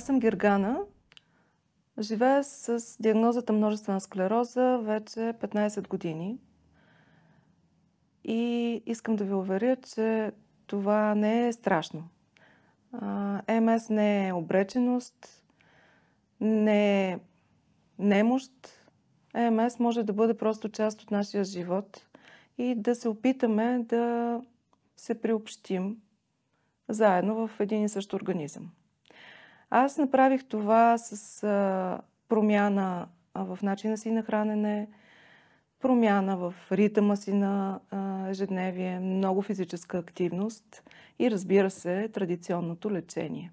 Аз съм Гергана. Живея с диагнозата множествена склероза вече 15 години. И искам да ви уверя, че това не е страшно. МС не е обреченост, не е немощ. МС може да бъде просто част от нашия живот и да се опитаме да се приобщим заедно в един и същ организъм. Аз направих това с промяна в начина си на хранене, промяна в ритъма си на ежедневие, много физическа активност и, разбира се, традиционното лечение.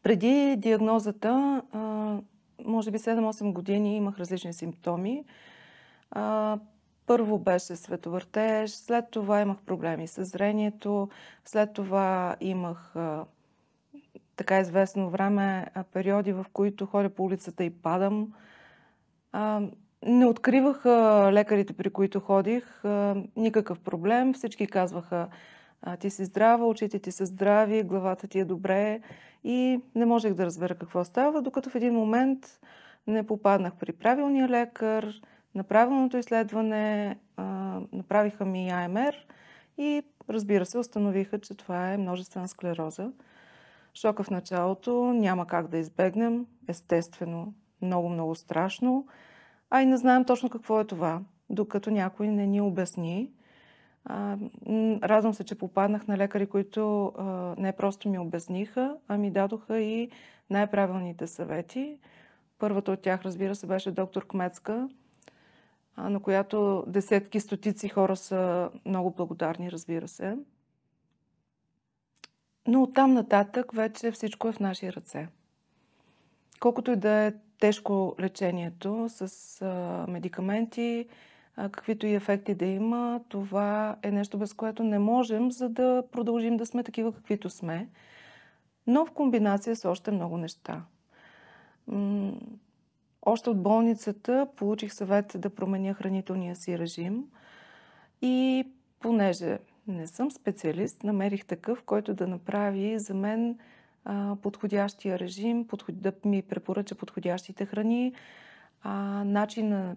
Преди диагнозата, може би 7-8 години имах различни симптоми. Първо беше световъртеж, след това имах проблеми с зрението, след това имах така известно време периоди, в които ходя по улицата и падам. Не откриваха лекарите, при които ходих, никакъв проблем. Всички казваха: ти си здрава, очите ти са здрави, главата ти е добре. И не можех да разбера какво става, докато в един момент не попаднах при правилния лекар, на правилното изследване, направиха ми АМР и, разбира се, установиха, че това е множествена склероза. Шока в началото няма как да избегнем, естествено, много страшно, а и не знаем точно какво е това, докато някой не ни обясни. Радвам се, че попаднах на лекари, които не просто ми обясниха, а ми дадоха и най-правилните съвети. Първата от тях, разбира се, беше доктор Кмецка, на която десетки, стотици хора са много благодарни, разбира се. Но оттам нататък вече всичко е в наши ръце. Колкото и да е тежко лечението с медикаменти, каквито и ефекти да има, това е нещо, без което не можем, за да продължим да сме такива, каквито сме, но в комбинация с още много неща. Още от болницата получих съвет да променя хранителния си режим и понеже не съм специалист, намерих такъв, който да направи за мен подходящия режим, да ми препоръча подходящите храни, начина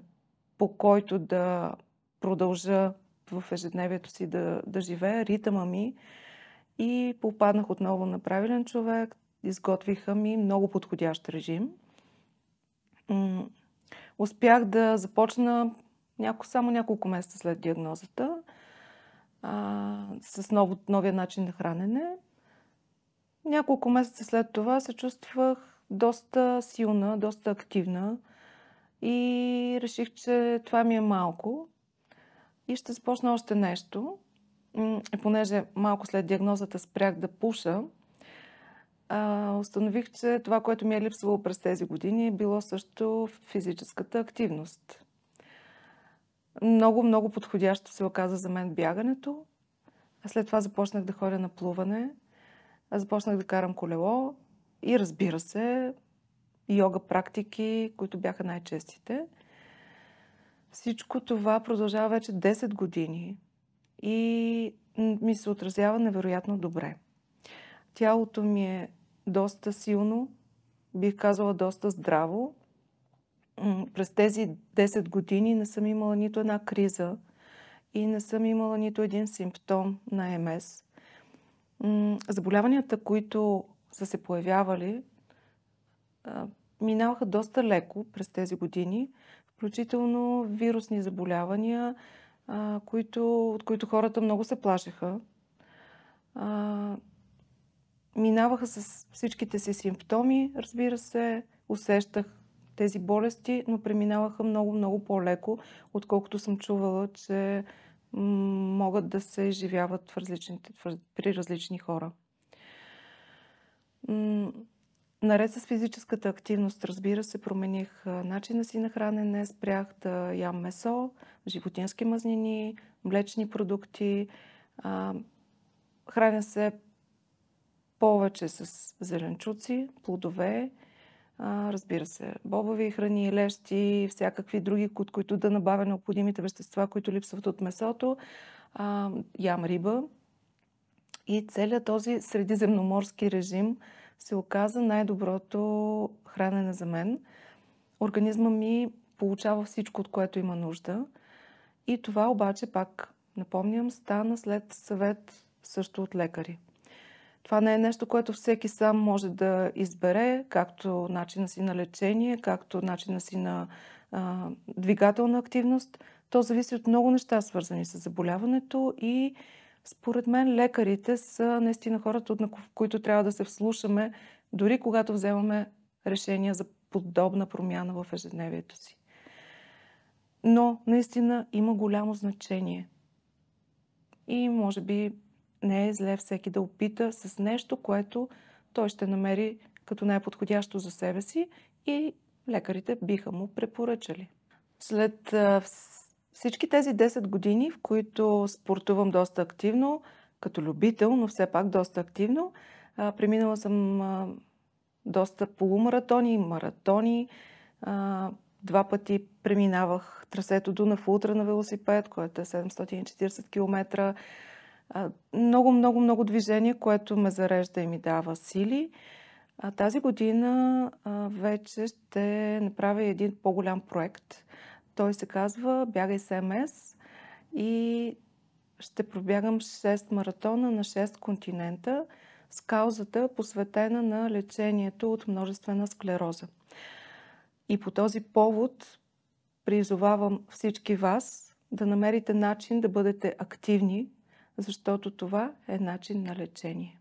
по който да продължа в ежедневието си да живея, ритъма ми, и попаднах отново на правилен човек. Изготвиха ми много подходящ режим. Успях да започна само няколко месеца след диагнозата с новия начин на хранене. Няколко месеца след това се чувствах доста силна, доста активна и реших, че това ми е малко и ще започна още нещо. Понеже малко след диагнозата спрях да пуша, установих, че това, което ми е липсвало през тези години, е било също физическата активност. Много подходящо се оказа за мен бягането. След това започнах да ходя на плуване, започнах да карам колело и, разбира се, йога практики, които бяха най-честите. Всичко това продължава вече 10 години и ми се отразява невероятно добре. Тялото ми е доста силно, бих казала доста здраво. През тези 10 години не съм имала нито една криза и не съм имала нито един симптом на МС. Заболяванията, които са се появявали, минаваха доста леко през тези години, включително вирусни заболявания, от които хората много се плашеха. Минаваха с всичките си симптоми, разбира се, усещах тези болести, но преминаваха много по-леко, отколкото съм чувала, че могат да се изживяват при различни хора. Наред с физическата активност, разбира се, промених начина си на хранене, спрях да ям месо, животински мазнини, млечни продукти. Храня се повече с зеленчуци, плодове, разбира се, бобови храни, лещи, всякакви други, от които да набавя необходимите вещества, които липсват от месото. Ям риба и целият този средиземноморски режим се оказа най-доброто хранене за мен. Организма ми получава всичко, от което има нужда. И това обаче, пак напомням, стана след съвет също от лекари. Това не е нещо, което всеки сам може да избере, както начина си на лечение, както начина си на двигателна активност. То зависи от много неща, свързани с заболяването, и според мен лекарите са наистина хората, в които трябва да се вслушаме, дори когато вземаме решения за подобна промяна в ежедневието си. Но наистина има голямо значение. И може би не е зле всеки да опита с нещо, което той ще намери като най-подходящо за себе си, и лекарите биха му препоръчали. След всички тези 10 години, в които спортувам доста активно, като любител, но все пак доста активно, преминала съм доста полумаратони и маратони. 2 пъти преминавах трасето Дунав Ултра на велосипед, което е 740 км. Много, много, много движение, което ме зарежда и ми дава сили. Тази година вече ще направя един по-голям проект. Той се казва "Бягай с МС" и ще пробягам 6 маратона на 6 континента с каузата, посветена на лечението от множествена склероза. И по този повод призовавам всички вас да намерите начин да бъдете активни, защото това е начин на лечение.